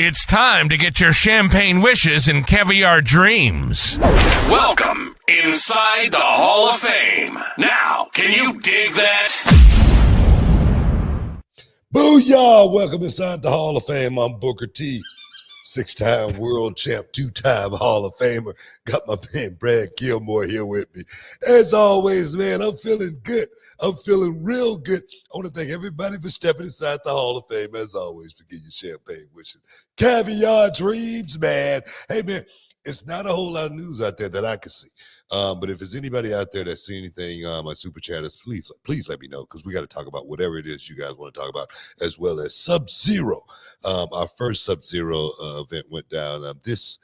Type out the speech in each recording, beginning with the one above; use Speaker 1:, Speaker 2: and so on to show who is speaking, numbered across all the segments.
Speaker 1: It's time to get your champagne wishes and caviar dreams. Welcome inside the Hall of Fame. Now, can you dig that?
Speaker 2: Booyah! Welcome inside the Hall of Fame. I'm Booker T, 6-time world champ, 2-time Hall of Famer. Got my man Brad Gilmore here with me. As always, man, I'm feeling good. I'm feeling real good. I want to thank everybody for stepping inside the Hall of Fame. As always, forget your champagne wishes. Caviar dreams, man. Hey, man, it's not a whole lot of news out there that I can see. But if there's anybody out there that see anything on my super chatters, please let me know, because we got to talk about whatever it is you guys want to talk about, as well as Subzero. Our first Subzero event went down this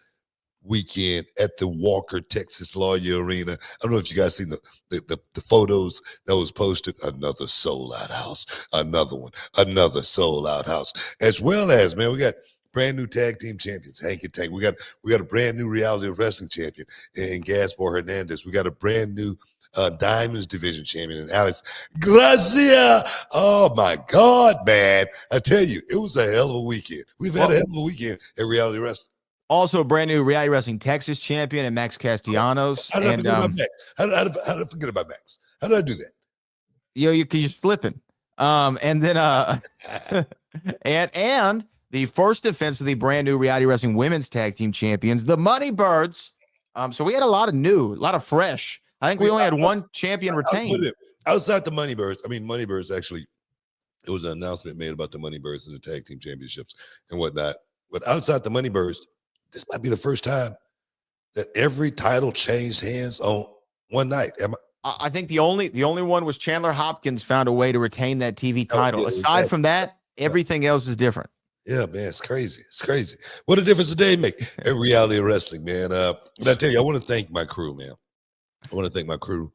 Speaker 2: weekend at the Walker, Texas Lawyer Arena. I don't know if you guys seen the photos that was posted. Another sold-out house, another one, another sold-out house, as well as, man, we got brand new tag team champions, Hank and Tank. We got a brand new reality wrestling champion in Gaspar Hernandez. We got a brand new Diamonds division champion in Alex Gracia. Oh my God, man. I tell you, it was a hell of a weekend. We've had a hell of a weekend at reality wrestling.
Speaker 3: Also a brand new reality wrestling Texas champion and Max Castellanos.
Speaker 2: How did I forget about Max? How did I forget about Max? How did I do that?
Speaker 3: You're flipping. And then and the first defense of the brand new reality wrestling women's tag team champions, the Money Birds. So we had a lot of fresh. I think we only had one champion retained.
Speaker 2: Outside the Money Birds, Money Birds actually, it was an announcement made about the Money Birds and the tag team championships and whatnot. But outside the Money Birds, this might be the first time that every title changed hands on one night.
Speaker 3: I think the only one was Chandler Hopkins found a way to retain that TV title. Yeah, aside from that, everything else is different.
Speaker 2: Yeah, man, it's crazy. It's crazy. What a difference a day make at reality wrestling, man. But I tell you, I want to thank my crew, man. I want to thank my crew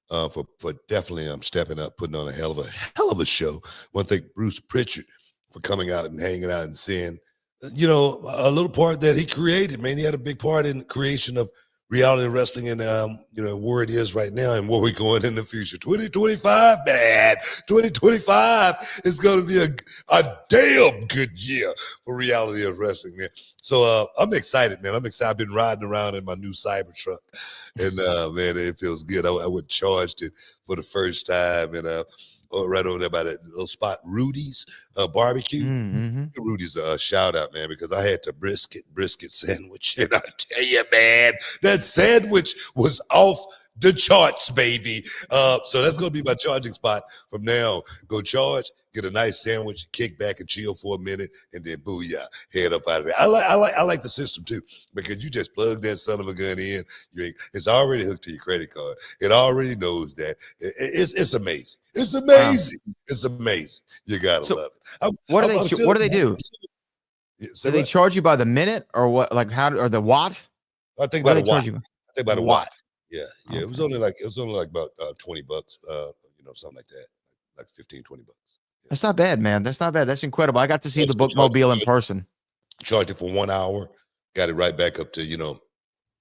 Speaker 2: for definitely stepping up, putting on a hell of a show. I want to thank Bruce Prichard for coming out and hanging out and seeing, a little part that he created, man. He had a big part in the creation of reality wrestling and, where it is right now and where we're going in the future. 2025, man. 2025 is going to be a damn good year for reality of wrestling, man. So I'm excited, man. I've been riding around in my new Cybertruck, and, man, it feels good. I went charged it for the first time, and right over there by that little spot, Rudy's barbecue.
Speaker 3: Mm-hmm.
Speaker 2: Rudy's a shout out, man, because I had the brisket sandwich, and I tell you, man, that sandwich was off the charts, baby. So that's gonna be my charging spot from now on. Go charge, get a nice sandwich, kick back and chill for a minute, and then booyah, head up out of there. I like the system too, because you just plug that son of a gun in. It's already hooked to your credit card. It already knows that. It's amazing. It's amazing. Wow. It's amazing. You gotta love it.
Speaker 3: What do they do? Do they charge you by the minute or what? Like or the watt?
Speaker 2: I think by the watt. I think by the watt. Yeah.
Speaker 3: Okay.
Speaker 2: It was only like about $20, something like that, like $15, $20. Yeah.
Speaker 3: That's not bad, man. That's not bad. That's incredible. I got to see the bookmobile in person.
Speaker 2: Charged it for 1 hour, got it right back up to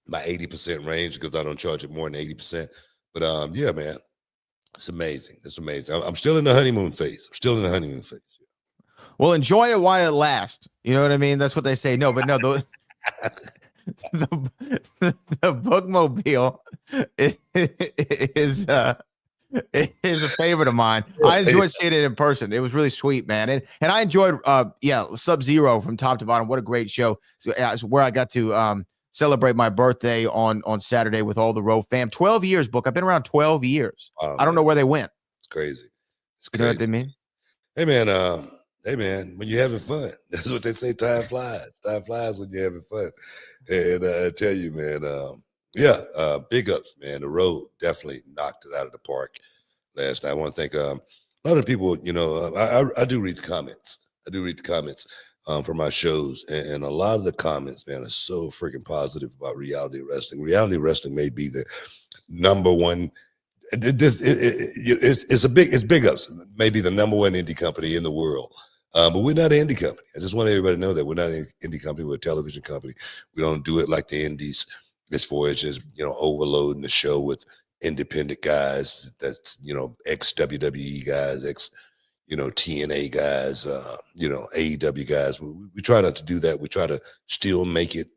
Speaker 2: my 80% range, because I don't charge it more than 80%. But yeah, man, It's amazing. It's amazing. I'm still in the honeymoon phase.
Speaker 3: Well, enjoy it while it lasts. You know what I mean? That's what they say. No, but no, the bookmobile is is a favorite of mine. I enjoyed seeing it in person. It was really sweet, man. And I enjoyed Subzero from top to bottom. What a great show. So it's where I got to celebrate my birthday on Saturday with all the Row fam. 12 years, Book. I've been around 12 years. I don't know where they went.
Speaker 2: It's crazy.
Speaker 3: You know what they mean?
Speaker 2: Hey man, when you're having fun, that's what they say. Time flies. Time flies when you're having fun. And I tell you, man, big ups, man. The Road definitely knocked it out of the park last night. I want to thank a lot of people. I do read the comments. For my shows, and a lot of the comments, man, are so freaking positive about reality wrestling. Reality wrestling may be the number one. It's big ups. Maybe the number one indie company in the world. But we're not an indie company. I just want everybody to know that we're not an indie company. We're a television company. We don't do it like the indies as far as just, overloading the show with independent guys. That's, ex-WWE guys, TNA guys, AEW guys. We try not to do that. We try to still make it,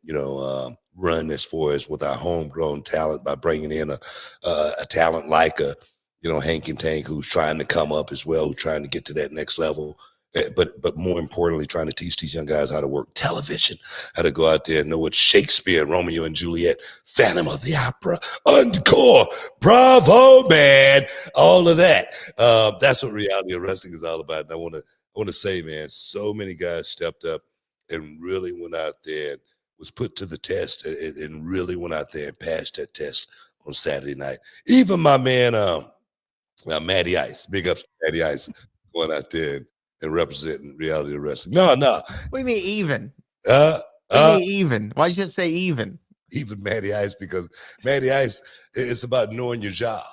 Speaker 2: run as far as with our homegrown talent by bringing in a talent like Hank and Tank, who's trying to come up as well, trying to get to that next level. But more importantly, trying to teach these young guys how to work television, how to go out there and know what Shakespeare, Romeo and Juliet, Phantom of the Opera, Encore, Bravo, man, all of that. That's what reality of wrestling is all about. And I want to say, man, so many guys stepped up and really went out there and was put to the test and really went out there and passed that test on Saturday night. Even my man, Matty Ice, big ups to Matty Ice, going out there and representing reality of wrestling. No.
Speaker 3: What do you mean even? What do you mean even? Why'd you have to say even?
Speaker 2: Even Matty Ice, because Matty Ice, it's about knowing your job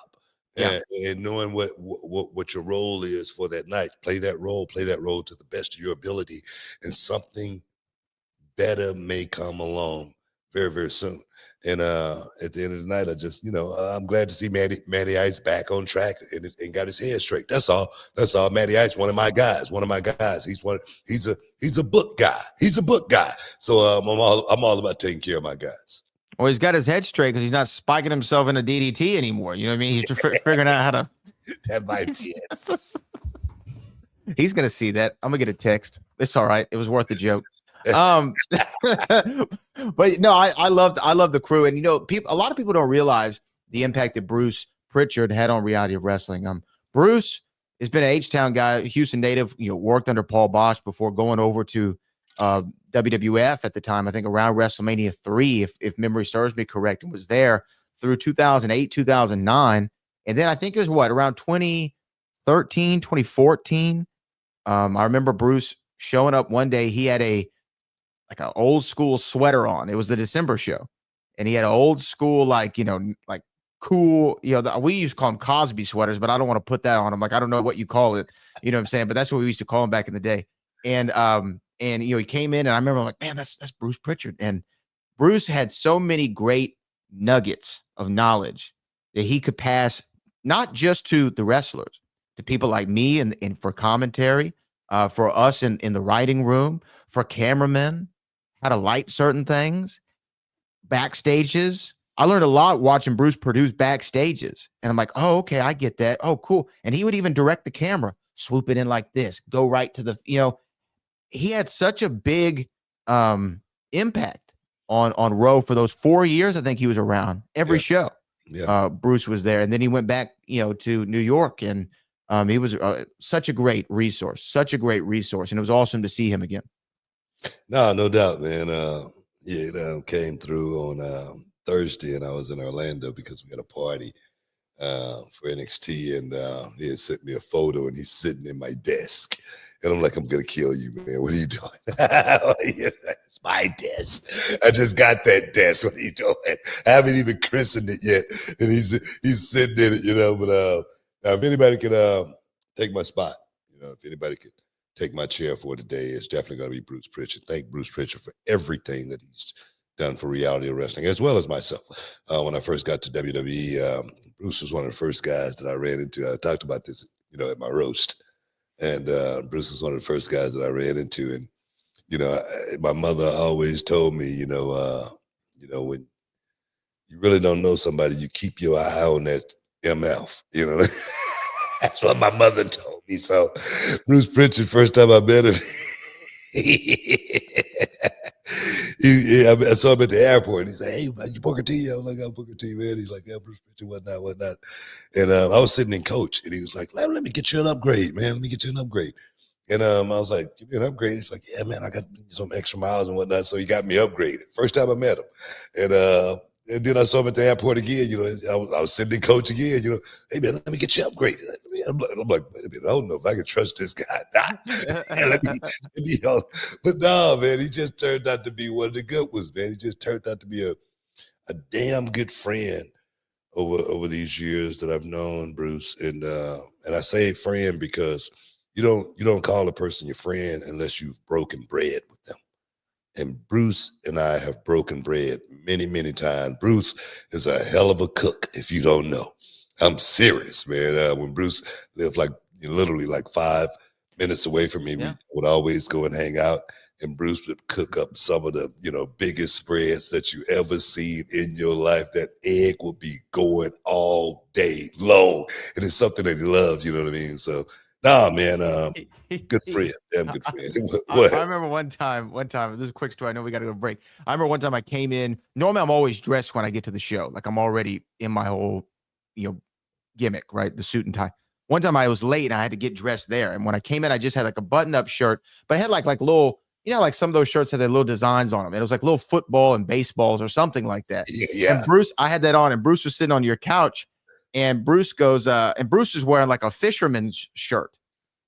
Speaker 2: and knowing what your role is for that night. Play that role to the best of your ability, and something better may come along very, very soon. And at the end of the night, I just, I'm glad to see Matty Ice back on track and got his head straight. That's all. Matty Ice, one of my guys. He's a book guy. So I'm all about taking care of my guys.
Speaker 3: Well, he's got his head straight because he's not spiking himself in a DDT anymore. You know what I mean? He's figuring out how to.
Speaker 2: That might be it.
Speaker 3: He's gonna see that. I'm gonna get a text. It's all right. It was worth the joke. But no, I loved the crew, and a lot of people don't realize the impact that Bruce Prichard had on reality of wrestling. Bruce has been an H-Town guy, Houston native, worked under Paul Bosch before going over to WWF at the time, I think around WrestleMania 3, if memory serves me correct, and was there through 2008, 2009. And then I think it was around 2013, 2014. I remember Bruce showing up one day. He had an old school sweater on. It was the December show. And he had an old school, cool, we used to call them Cosby sweaters, but I don't want to put that on him. I don't know what you call it. You know what I'm saying? But that's what we used to call him back in the day. And he came in, and I remember man, that's Bruce Prichard. And Bruce had so many great nuggets of knowledge that he could pass not just to the wrestlers, to people like me and for commentary, for us in the writing room, for cameramen, how to light certain things, backstages. I learned a lot watching Bruce produce backstages. And I'm like, oh, okay, I get that. Oh, cool. And he would even direct the camera, swoop it in like this, go right to the, he had such a big impact on Row for those 4 years. I think he was around every show. Yeah. Bruce was there. And then he went back, to New York, and he was such a great resource. And it was awesome to see him again.
Speaker 2: No doubt, man. Came through on Thursday, and I was in Orlando because we had a party for NXT, and he had sent me a photo, and he's sitting in my desk. And I'm like, I'm going to kill you, man. What are you doing? It's my desk. I just got that desk. What are you doing? I haven't even christened it yet. And he's sitting in it, but now if anybody can take my spot, if anybody could take my chair for today, it's definitely going to be Bruce Prichard. Thank Bruce Prichard for everything that he's done for reality of wrestling, as well as myself. When I first got to WWE, Bruce was one of the first guys that I ran into. I talked about this, at my roast. And Bruce was one of the first guys that I ran into. And, my mother always told me, when you really don't know somebody, you keep your eye on that MF, That's what my mother told me. So Bruce Prichard, first time I met him, I saw him at the airport. He said, "Hey, man, you Booker T?" I was like, "I'm Booker T, man." He's like, "Yeah, Bruce Prichard, whatnot." And I was sitting in coach, and he was like, let me get you an upgrade, man. Let me get you an upgrade. And I was like, "Give me an upgrade." He's like, "Yeah, man, I got some extra miles and whatnot." So he got me upgraded. First time I met him. And then I saw him at the airport again. I was sitting in coach again. "Hey, man, let me get you upgraded." I'm like, "Wait a minute, I don't know if I can trust this guy." But no, man, he just turned out to be one of the good ones, man. He just turned out to be a damn good friend over these years that I've known Bruce. And I say friend because you don't call a person your friend unless you've broken bread with them. And Bruce and I have broken bread many, many times. Bruce is a hell of a cook, if you don't know. I'm serious, man. When Bruce lived literally 5 minutes away from me, we would always go and hang out. And Bruce would cook up some of the, biggest spreads that you ever seen in your life. That egg would be going all day long. And it's something that he loves, you know what I mean? So, nah, man, good friend, damn good friend.
Speaker 3: I remember one time, this is a quick story. I know we got to go to break. I remember one time I came in. Normally, I'm always dressed when I get to the show. Like I'm already in my whole, gimmick, right? The suit and tie. One time I was late and I had to get dressed there. And when I came in, I just had like a button-up shirt, but I had like little, like some of those shirts had their little designs on them. And it was like little football and baseballs or something like that.
Speaker 2: Yeah.
Speaker 3: And Bruce, I had that on, and Bruce was sitting on your couch. And Bruce goes, and Bruce is wearing like a fisherman's shirt.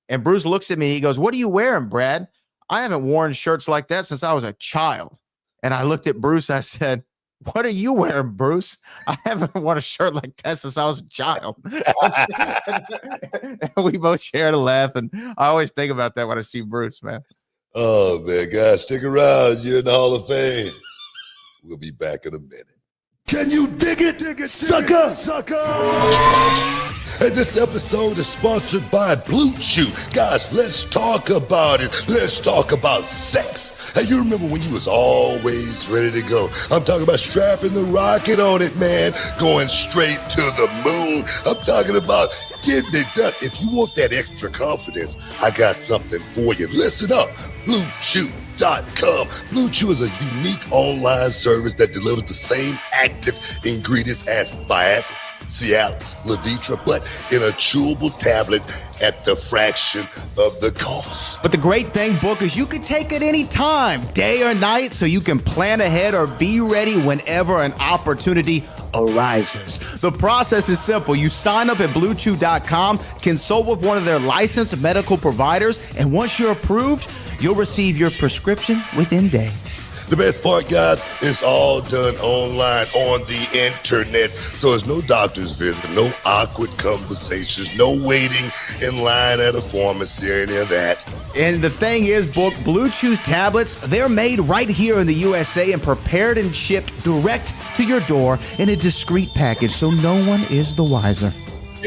Speaker 3: And Bruce looks at me. He goes, "What are you wearing, Brad? I haven't worn shirts like that since I was a child." And I looked at Bruce. I said, "What are you wearing, Bruce? I haven't worn a shirt like that since I was a child." And we both shared a laugh. And I always think about that when I see Bruce, man.
Speaker 2: Oh, man, guys, stick around. You're in the Hall of Fame. We'll be back in a minute. Can you dig it, sucker? And this episode is sponsored by BlueChew. Guys, let's talk about it. Let's talk about sex. Hey, you remember when you was always ready to go? I'm talking about strapping the rocket on it, man. Going straight to the moon. I'm talking about getting it done. If you want that extra confidence, I got something for you. Listen up. BlueChew.com. BlueChew is a unique online service that delivers the same active ingredients as Viagra, Cialis, Levitra, but in a chewable tablet at the fraction of the cost.
Speaker 4: But the great thing, Book, is you can take it any time, day or night, so you can plan ahead or be ready whenever an opportunity arises. The process is simple. You sign up at BlueChew.com, consult with one of their licensed medical providers, and once you're approved, you'll receive your prescription within days.
Speaker 2: The best part, guys, it's all done online on the internet. So there's no doctor's visit, no awkward conversations, no waiting in line at a pharmacy or any of that.
Speaker 4: And the thing is, Book, Blue Chew's tablets, they're made right here in the USA and prepared and shipped direct to your door in a discreet package, so no one is the wiser.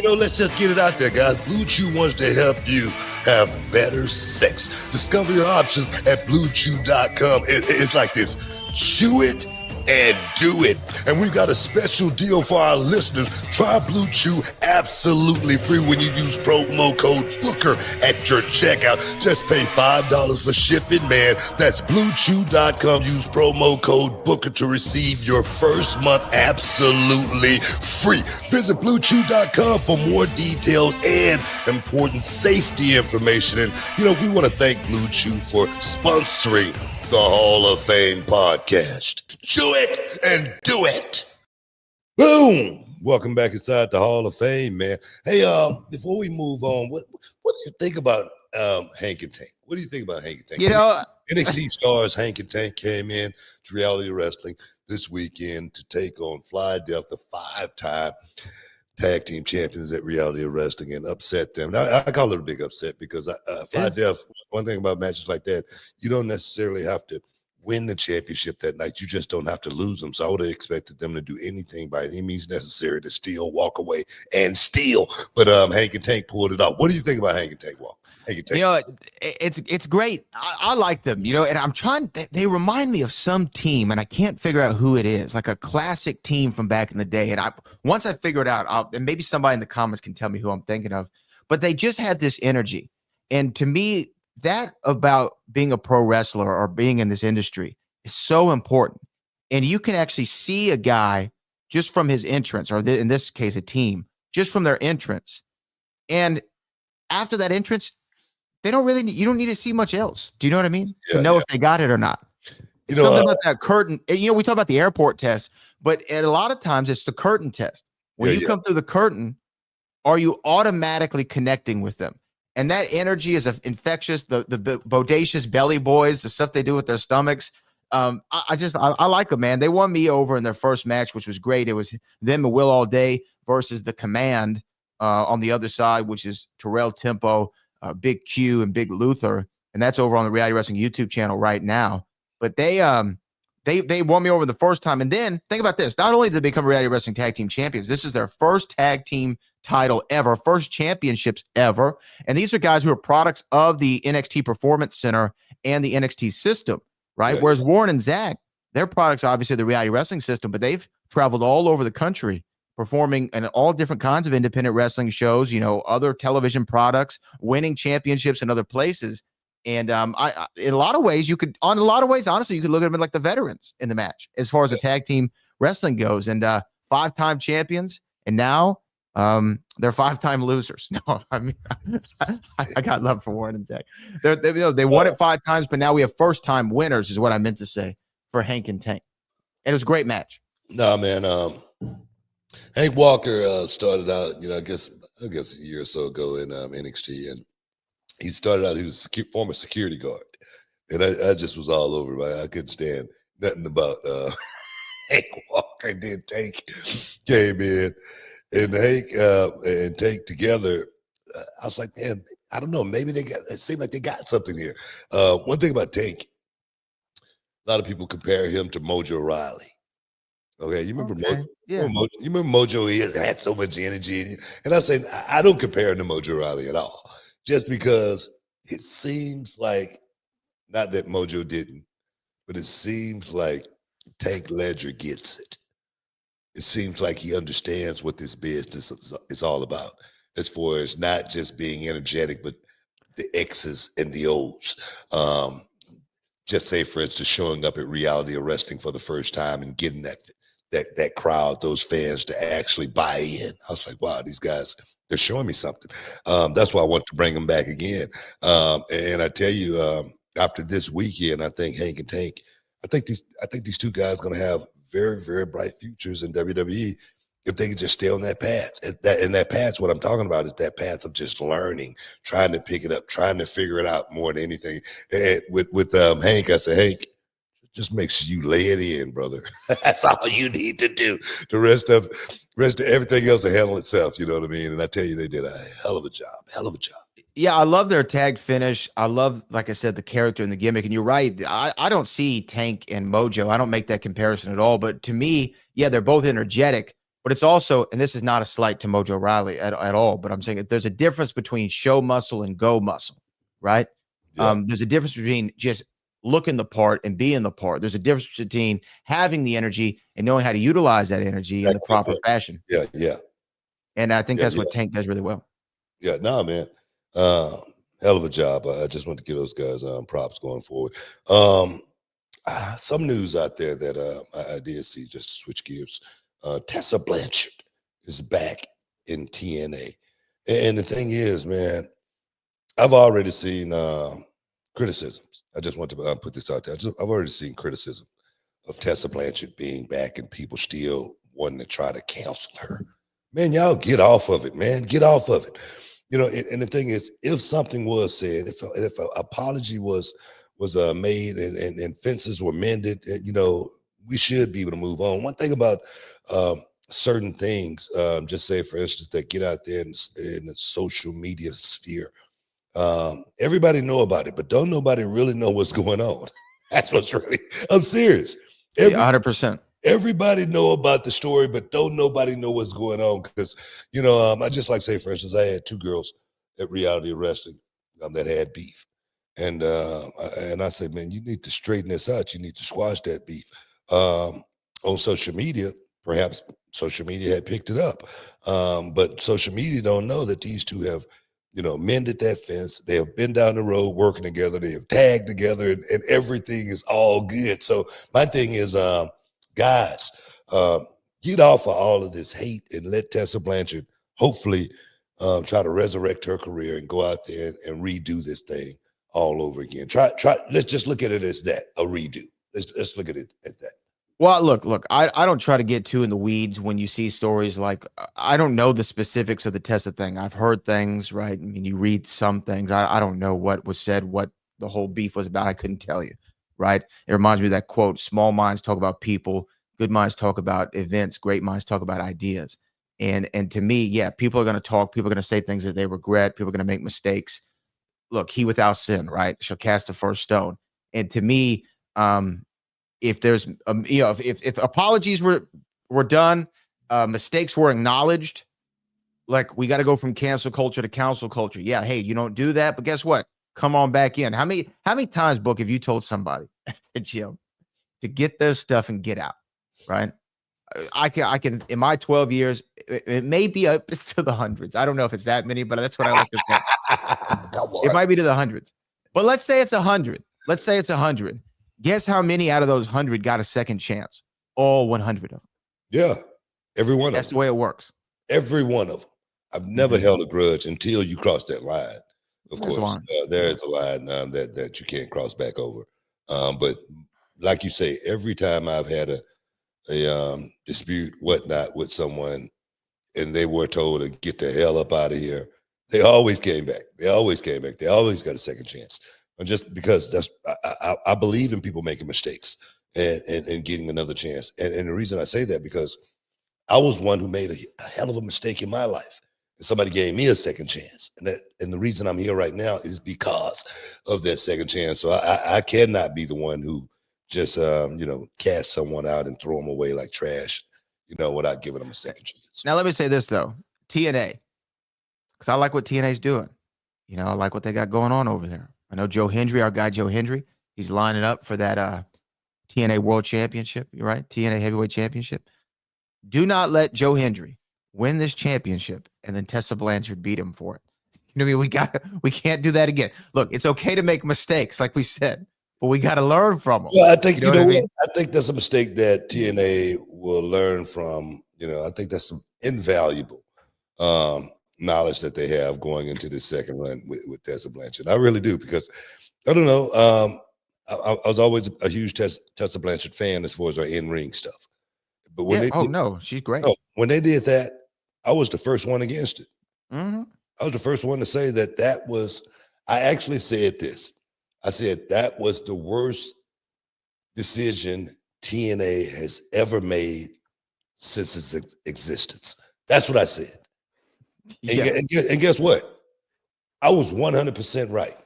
Speaker 2: Let's just get it out there, guys. Blue Chew wants to help you have better sex. Discover your options at BlueChew.com. It's like this. Chew it and do it. And we've got a special deal for our listeners. Try Blue Chew absolutely free when you use promo code Booker at your checkout. Just pay $5 for shipping, man. That's BlueChew.com. Use promo code Booker to receive your first month absolutely free. Visit BlueChew.com for more details and important safety information. And, we want to thank Blue Chew for sponsoring the Hall of Fame podcast. Chew it and do it. Boom. Welcome back inside the Hall of Fame, man. Hey, before we move on, what do you think about Hank and Tank? What do you think about Hank and Tank? NXT stars Hank and Tank came in to Reality Wrestling this weekend to take on Fly Death, the 5-time tag team champions at Reality Wrestling, and upset them. Now, I call it a big upset because Fly Death, one thing about matches like that, you don't necessarily have to win the championship that night. You just don't have to lose them. So I would have expected them to do anything by any means necessary to still walk away and steal. But Hank and Tank pulled it off. What do you think about Hank and Tank walk? Hank and Tank.
Speaker 3: You know, it's great. I like them, you know, and I'm trying, they remind me of some team, and I can't figure out who it is, like a classic team from back in the day. And once I figure it out, and maybe somebody in the comments can tell me who I'm thinking of, but they just have this energy. And to me, that about being a pro wrestler or being in this industry is so important. And you can actually see a guy just from his entrance, or in this case, a team, just from their entrance. And after that entrance, you don't need to see much else. Do you know what I mean? To know if they got it or not. It's something about that curtain. You know, we talk about the airport test, but a lot of times it's the curtain test. When you come through the curtain, are you automatically connecting with them? And that energy is infectious. The bodacious belly boys, the stuff they do with their stomachs. I like them, man. They won me over in their first match, which was great. It was them and Will All Day versus the Command on the other side, which is Terrell Tempo, Big Q, and Big Luther. And that's over on the Reality Wrestling YouTube channel right now. But they won me over the first time. And then think about this. Not only did they become Reality Wrestling Tag Team Champions, this is their first tag team title ever, first championships ever. And these are guys who are products of the NXT Performance Center and the NXT system, right? Yeah. Whereas Warren and Zach, their products, obviously the Reality Wrestling system, but they've traveled all over the country performing in all different kinds of independent wrestling shows, you know, other television products, winning championships in other places. And I in a lot of ways, honestly, you could look at them like the veterans in the match as far as the tag team wrestling goes. And 5-time champions, and now they're 5-time losers. No, I mean, I got love for Warren and Zach. They won it 5 times, but now we have first-time winners, is what I meant to say for Hank and Tank. And it was a great match.
Speaker 2: No, man. Hank Walker started out, you know, I guess a year or so ago in NXT, and he started out. He was a former security guard, and I just was all over him. I couldn't stand nothing about Hank Walker. And then Tank came in, and Hank and Tank together. I was like, man, I don't know. Maybe it seemed like they got something here. One thing about Tank, a lot of people compare him to Mojo Rawley. Okay, you remember Mojo? Yeah. You remember Mojo? He had so much energy. And I say, I don't compare him to Mojo Rawley at all. Just because it seems like, not that Mojo didn't, but it seems like Tank Ledger gets it. It seems like he understands what this business is all about, as far as not just being energetic, but the X's and the O's. Just say, for instance, showing up at Reality of Wrestling for the first time and getting that crowd, those fans to actually buy in. I was like, wow, these guys, they're showing me something. That's why I want to bring them back again. And I tell you, after this weekend, I think Hank and Tank, I think these two guys are going to have very, very bright futures in WWE if they can just stay on that path. And that path, what I'm talking about is that path of just learning, trying to pick it up, trying to figure it out more than anything. And with Hank, I said, Hank, just make sure you lay it in, brother. That's all you need to do. The rest of everything else will handle itself. You know what I mean? And I tell you, they did a hell of a job.
Speaker 3: Yeah, I love their tag finish. I love, like I said, the character and the gimmick. And you're right. I don't see Tank and Mojo. I don't make that comparison at all. But to me, yeah, they're both energetic. But it's also, and this is not a slight to Mojo Rawley at all, but I'm saying that there's a difference between show muscle and go muscle, right? Yeah. There's a difference between just looking the part and being the part. There's a difference between having the energy and knowing how to utilize that energy in the proper fashion.
Speaker 2: Yeah.
Speaker 3: And I think that's what Tank does really well.
Speaker 2: Yeah, no, man. Hell of a job. I just want to give those guys props going forward. Some news out there that I did see, just to switch gears. Tessa Blanchard is back in TNA. And the thing is, man, I've already seen criticisms. I just want to put this out there. I've already seen criticism of Tessa Blanchard being back and people still wanting to try to cancel her. Man, y'all get off of it, man. Get off of it. You know, and the thing is, if something was said, if an apology was made and fences were mended, you know, we should be able to move on. One thing about certain things, just say, for instance, that get out there in the social media sphere, everybody know about it, but don't nobody really know what's going on. That's what's really. I'm serious.
Speaker 3: 100%.
Speaker 2: Everybody know about the story, but don't nobody know what's going on because I just like say, for instance, I had 2 girls at Reality Wrestling that had beef, and I said, man, you need to straighten this out. You need to squash that beef. On social media, perhaps social media had picked it up, but social media don't know that these 2 have mended that fence. They have been down the road working together. They have tagged together, and everything is all good. So my thing is, guys, get off of all of this hate and let Tessa Blanchard hopefully try to resurrect her career and go out there and redo this thing all over again. Try. Let's just look at it as that, a redo. Let's look at it as that.
Speaker 3: Well, look, I don't try to get too in the weeds when you see stories like, I don't know the specifics of the Tessa thing. I've heard things, right? I mean, you read some things. I don't know what was said, what the whole beef was about. I couldn't tell you, right? It reminds me of that quote, small minds talk about people, good minds talk about events, great minds talk about ideas. And to me, yeah, people are going to talk. People are going to say things that they regret. People are going to make mistakes. Look, he without sin, right, shall cast the first stone. And to me, if there's if apologies were done, mistakes were acknowledged, like we got to go from cancel culture to council culture. Yeah, hey, you don't do that, but guess what? Come on back in. How many times, Book, have you told somebody at the gym to get their stuff and get out? Right? I can in my 12 years, it may be up to the hundreds. I don't know if it's that many, but that's what I like to think. It might be to the hundreds. But let's say it's 100. Let's say it's 100. Guess how many out of those 100 got a second chance? All 100 of them.
Speaker 2: Yeah, every one of them.
Speaker 3: That's the way it works.
Speaker 2: Every one of them. I've never held a grudge until you cross that line. Of course, there is a line that you can't cross back over. But like you say, every time I've had a dispute, whatnot, with someone, and they were told to get the hell up out of here, they always came back. They always came back. They always got a second chance. And just because I believe in people making mistakes and getting another chance. And the reason I say that, because I was one who made a hell of a mistake in my life. And somebody gave me a second chance. And the reason I'm here right now is because of that second chance. So I cannot be the one who just, cast someone out and throw them away like trash, without giving them a second chance.
Speaker 3: Now, let me say this, though. TNA, because I like what TNA's doing. I like what they got going on over there. I know Joe Hendry, our guy Joe Hendry, he's lining up for that TNA World Championship. You're right, TNA Heavyweight Championship. Do not let Joe Hendry win this championship and then Tessa Blanchard beat him for it. You know what I mean? We can't do that again. Look, it's okay to make mistakes, like we said, but we got to learn from them.
Speaker 2: Well, I think you know what? I think that's a mistake that TNA will learn from. I think that's some invaluable knowledge that they have going into this second run with Tessa Blanchard. I really do, because I don't know. I was always a huge Tessa Blanchard fan as far as her in-ring stuff. But when she's great. When they did that, I was the first one against it.
Speaker 3: Mm-hmm.
Speaker 2: I was the first one to say that was. I actually said this. I said that was the worst decision TNA has ever made since its existence. That's what I said.
Speaker 3: Yeah.
Speaker 2: And guess what? I was 100% right.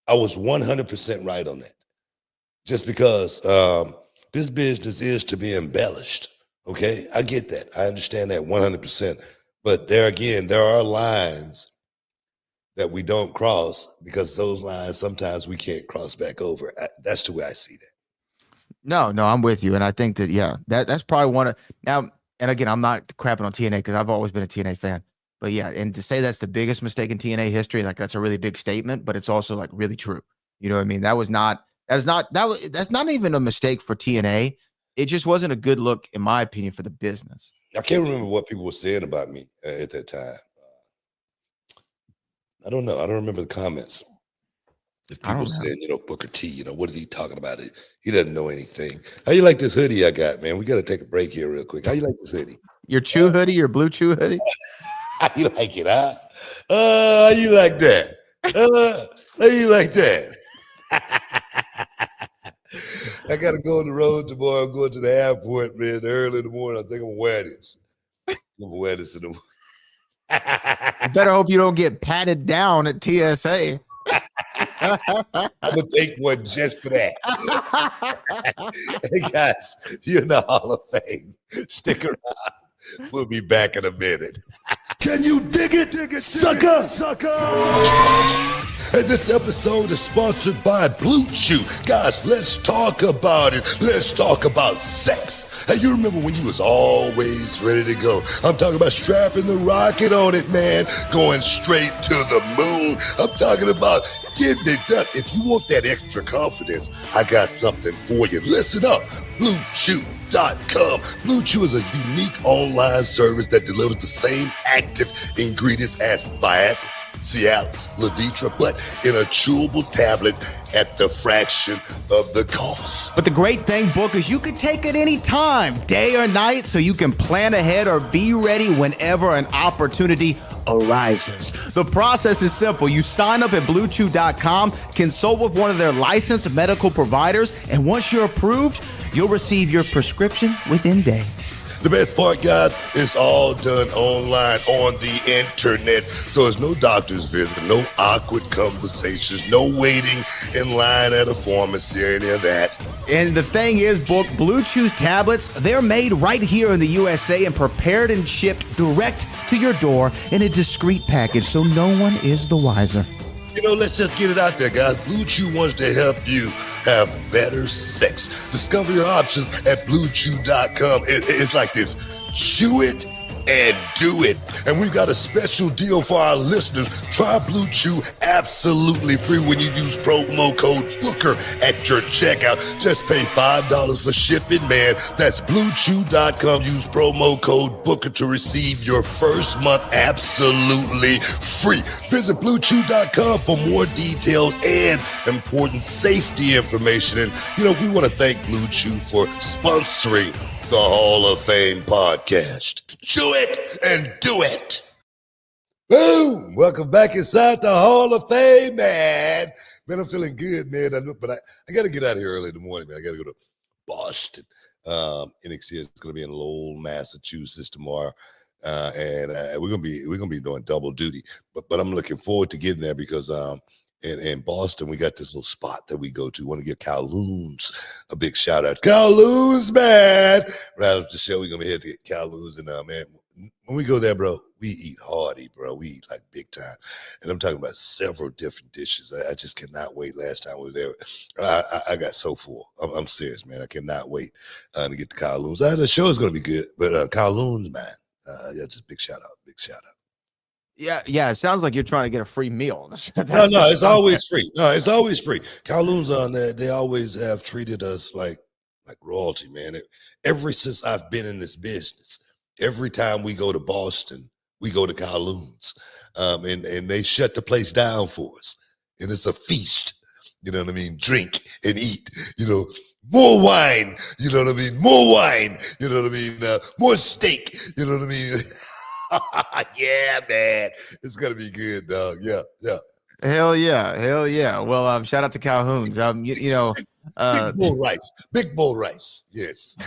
Speaker 2: I was 100% right on that. Just because this business is to be embellished. Okay, I get that. I understand that 100%. But there are lines that we don't cross, because those lines sometimes we can't cross back over. That's the way I see that.
Speaker 3: No, I'm with you, and I think that that's probably one of now. And again, I'm not crapping on TNA because I've always been a TNA fan. But yeah, and to say that's the biggest mistake in TNA history, like that's a really big statement, but it's also like really true. You know what I mean? That's not even a mistake for TNA. It just wasn't a good look, in my opinion, for the business.
Speaker 2: I can't remember what people were saying about me at that time. I don't know. I don't remember the comments. If people saying, Booker T, what is he talking about? He doesn't know anything. How you like this hoodie I got, man? We got to take a break here real quick. How you like this hoodie?
Speaker 3: Your Chew hoodie, your BlueChew hoodie?
Speaker 2: How you like it, huh? How you like that? How you like that? I got to go on the road tomorrow. I'm going to the airport, man, early in the morning. I think I'm going to wear this. I'm going to wear this in the morning.
Speaker 3: I better hope you don't get patted down at TSA.
Speaker 2: I'm gonna take one just for that. Hey guys, you're in the Hall of Fame. Stick around. We'll be back in a minute. Can you dig it, sucker? And this episode is sponsored by BlueChew. Guys, let's talk about it. Let's talk about sex. Hey, you remember when you was always ready to go? I'm talking about strapping the rocket on it, man. Going straight to the moon. I'm talking about getting it done. If you want that extra confidence, I got something for you. Listen up. BlueChew.com. BlueChew is a unique online service that delivers the same active ingredients as Viagra, Cialis, Levitra, but in a chewable tablet at the fraction of the cost.
Speaker 4: But the great thing, Book, is you can take it any time, day or night, so you can plan ahead or be ready whenever an opportunity arises. The process is simple. You sign up at BlueChew.com, consult with one of their licensed medical providers, and once you're approved, you'll receive your prescription within days.
Speaker 2: The best part, guys, it's all done online on the internet. So there's no doctor's visit, no awkward conversations, no waiting in line at a pharmacy or any of that.
Speaker 4: And the thing is, Book, Blue Chew's tablets, they're made right here in the USA and prepared and shipped direct to your door in a discreet package, so no one is the wiser.
Speaker 2: You know, let's just get it out there, guys. Blue Chew wants to help you have better sex. Discover your options at BlueChew.com. It's like this. Chew it and do it. And we've got a special deal for our listeners. Try Blue Chew absolutely free when you use promo code Booker at your checkout. Just pay $5 for shipping, man. That's BlueChew.com. Use promo code Booker to receive your first month absolutely free. Visit BlueChew.com for more details and important safety information. And, you know, we want to thank Blue Chew for sponsoring the Hall of Fame podcast. Chew it and do it. Boom! Welcome back inside the Hall of Fame, man. Man, I'm feeling good, man. But I got to get out of here early in the morning, man. I got to go to Boston. NXT is going to be in Lowell, Massachusetts tomorrow. And we're gonna be doing double duty. But I'm looking forward to getting there because in Boston, we got this little spot that we go to. Want to give Kowloon's a big shout out. Kowloon's, man. Right after the show, we're going to be here to get Kowloon's. And, man, when we go there, bro, we eat hearty, bro. We eat like big time. And I'm talking about several different dishes. I just cannot wait. Last time we were there, I got so full. I'm serious, man. I cannot wait to get to Kowloon's. The show is going to be good, but Kowloon's, man, yeah, just big shout out. Big shout out.
Speaker 3: Yeah. It sounds like you're trying to get a free meal.
Speaker 2: No, it's always free. No, it's always free. Kowloon's on there. They always have treated us like royalty, man. Ever since I've been in this business, every time we go to Boston, we go to Kowloon's, and they shut the place down for us, and it's a feast. You know what I mean? Drink and eat. You know, more wine. You know what I mean? More wine. You know what I mean? More steak. You know what I mean? Yeah, man, it's gonna be good, dog. Yeah.
Speaker 3: Hell yeah. Well, shout out to Calhoun's.
Speaker 2: Big bowl rice. Yes.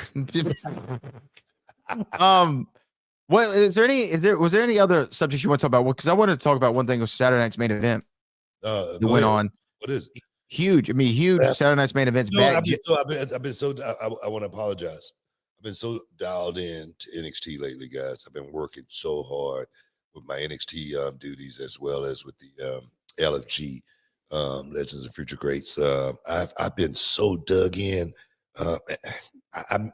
Speaker 3: Was there any other subjects you want to talk about? Because I wanted to talk about one thing with Saturday night's main event. That went on.
Speaker 2: What is it?
Speaker 3: Huge. I mean, huge. Saturday night's main event's back.
Speaker 2: I want to apologize. I've been so dialed in to NXT lately, guys. I've been working so hard with my NXT duties as well as with the LFG Legends and Future Greats. I've been so dug in. I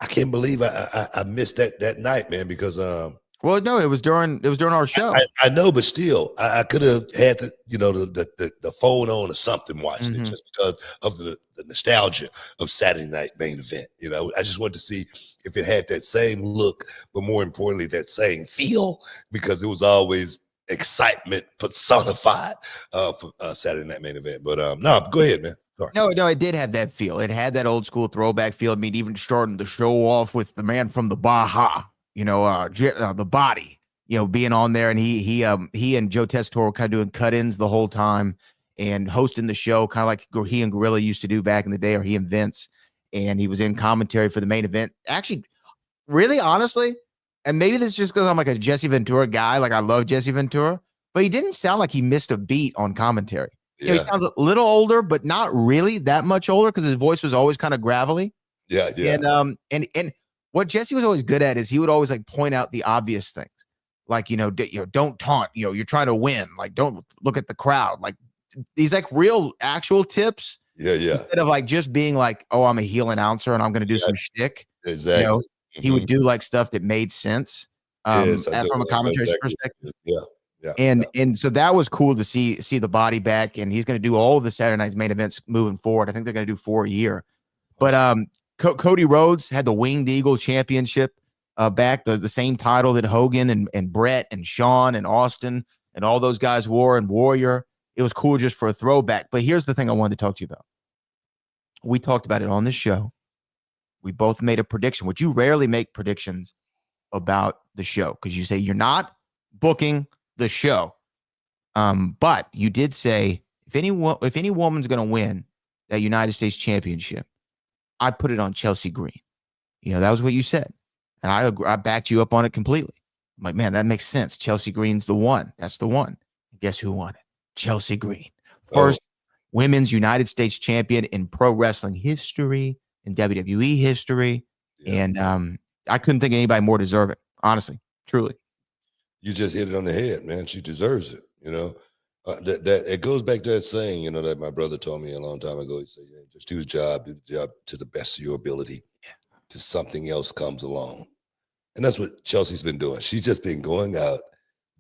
Speaker 2: can't believe I missed that night, man, because
Speaker 3: well, no, it was during our show.
Speaker 2: I know, but still, I could have had the phone on or something watching it just because of the nostalgia of Saturday night main event. You know, I just wanted to see if it had that same look, but more importantly, that same feel, because it was always excitement personified for Saturday night main event. But no, go ahead, man. Sorry.
Speaker 3: No, it did have that feel. It had that old school throwback feel. I mean, even starting the show off with the man from the Baja, the Body, being on there, and he and Joe Tessitore kind of doing cut-ins the whole time and hosting the show, kind of like he and Gorilla used to do back in the day, or he and Vince, and he was in commentary for the main event. Actually, really, honestly, and maybe this is just because I'm like a Jesse Ventura guy, like I love Jesse Ventura, but he didn't sound like he missed a beat on commentary. You know, he sounds a little older, but not really that much older because his voice was always kind of gravelly.
Speaker 2: Yeah.
Speaker 3: And what Jesse was always good at is he would always like point out the obvious things. Like, don't taunt, you're trying to win. Like, don't look at the crowd. Like these like real actual tips.
Speaker 2: Yeah.
Speaker 3: Instead of like just being like, oh, I'm a heel announcer and I'm going to do some shtick.
Speaker 2: Exactly.
Speaker 3: He would do like stuff that made sense from a commentary perspective.
Speaker 2: Yeah.
Speaker 3: And so that was cool to see the body back, and he's going to do all of the Saturday night's main events moving forward. I think they're going to do 4 a year. But Cody Rhodes had the Winged Eagle Championship back, the same title that Hogan and Brett and Shawn and Austin and all those guys wore, and Warrior. It was cool just for a throwback. But here's the thing I wanted to talk to you about. We talked about it on this show. We both made a prediction, which you rarely make predictions about the show because you say you're not booking the show. But you did say if any woman's going to win that United States Championship, I put it on Chelsea Green. That was what you said. And I backed you up on it completely. I'm like, man, that makes sense. Chelsea Green's the one. That's the one. And guess who won it? Chelsea Green. First women's United States champion in pro wrestling history, in WWE history. Yeah. And I couldn't think of anybody more deserving, honestly, truly.
Speaker 2: You just hit it on the head, man. She deserves it. That it goes back to that saying, that my brother told me a long time ago. He said, just do the job to the best of your ability. Yeah. Till something else comes along. And that's what Chelsea's been doing. She's just been going out,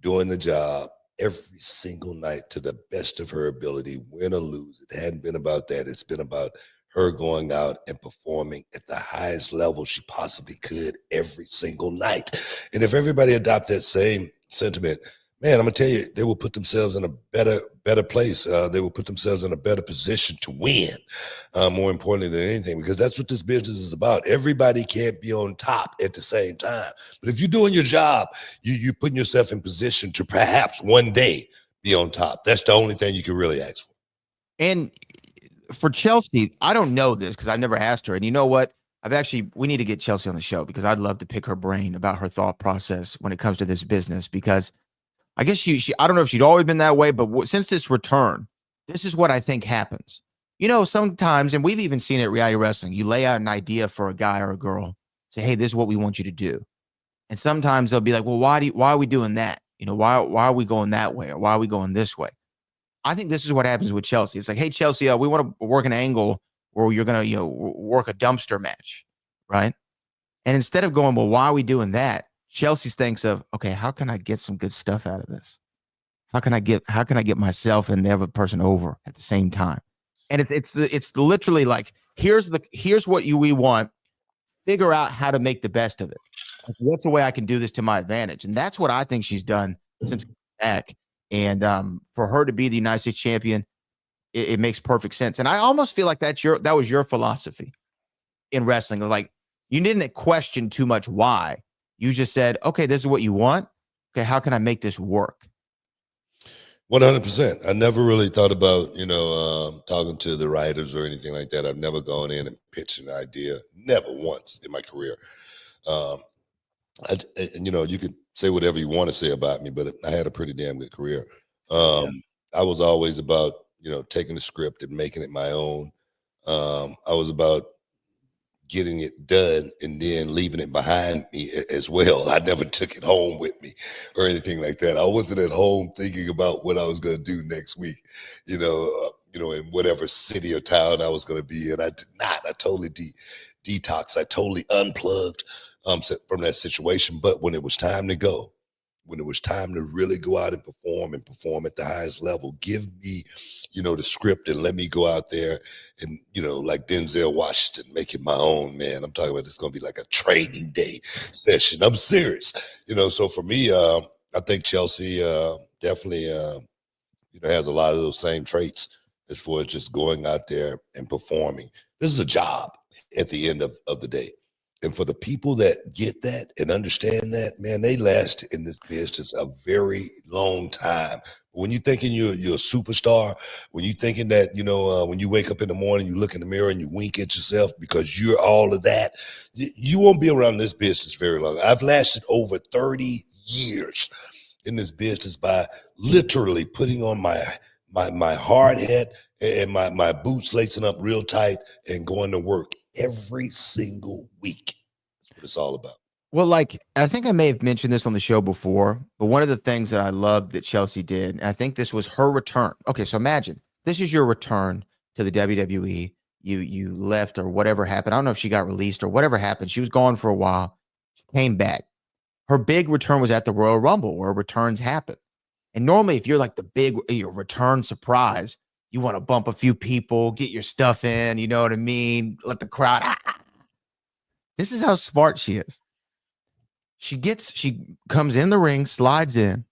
Speaker 2: doing the job every single night to the best of her ability, win or lose. It hadn't been about that. It's been about her going out and performing at the highest level she possibly could every single night. And if everybody adopt that same sentiment, man, I'm gonna tell you, they will put themselves in a better place. They will put themselves in a better position to win, more importantly than anything, because that's what this business is about. Everybody can't be on top at the same time. But if you're doing your job, you're putting yourself in position to perhaps one day be on top. That's the only thing you can really ask for.
Speaker 3: And for Chelsea, I don't know this because I've never asked her. And you know what? We need to get Chelsea on the show because I'd love to pick her brain about her thought process when it comes to this business, because I guess she I don't know if she'd always been that way, but since this return, this is what I think happens. Sometimes, and we've even seen it at reality wrestling, you lay out an idea for a guy or a girl, say, hey, this is what we want you to do. And sometimes they'll be like, well, why are we doing that? Why are we going that way? Or why are we going this way? I think this is what happens with Chelsea. It's like, hey, Chelsea, we want to work an angle where you're going to, work a dumpster match, right? And instead of going, well, why are we doing that? Chelsea thinks of, okay, how can I get some good stuff out of this? How can I get myself and the other person over at the same time? And it's literally like, here's what we want. Figure out how to make the best of it. Like, what's the way I can do this to my advantage? And that's what I think she's done since back. And for her to be the United States champion, it makes perfect sense. And I almost feel like that was your philosophy in wrestling. Like, you didn't question too much why. You just said, okay, this is what you want. Okay, how can I make this work?
Speaker 2: 100%. I never really thought about, talking to the writers or anything like that. I've never gone in and pitched an idea. Never once in my career. You could say whatever you want to say about me, but I had a pretty damn good career. I was always about, taking the script and making it my own. I was about getting it done and then leaving it behind me as well. I never took it home with me or anything like that. I wasn't at home thinking about what I was going to do next week, in whatever city or town I was going to be in. I did not. I totally detoxed. I totally unplugged from that situation. But when it was time to go, when it was time to really go out and perform at the highest level, give me, the script and let me go out there and, like Denzel Washington, make it my own, man. I'm talking about it's going to be like a training day session. I'm serious, So for me, I think Chelsea definitely, has a lot of those same traits as far as just going out there and performing. This is a job at the end of the day. And for the people that get that and understand that, man, they last in this business a very long time. When you're thinking you're a superstar, when you're thinking that, when you wake up in the morning, you look in the mirror and you wink at yourself because you're all of that, you won't be around this business very long. I've lasted over 30 years in this business by literally putting on my hard hat and my boots lacing up real tight and going to work every single week. That's what it's all about.
Speaker 3: Well, like, I think I may have mentioned this on the show before, but one of the things that I loved that Chelsea did, and I think this was her return. Okay, so imagine this is your return to the WWE. You left or whatever happened. I don't know if she got released or whatever happened. She was gone for a while. She came back. Her big return was at the Royal Rumble, where returns happen. And normally, if you're like the big return surprise, you want to bump a few people, get your stuff in, you know what I mean? Let the crowd. This is how smart she is. She comes in the ring, slides in,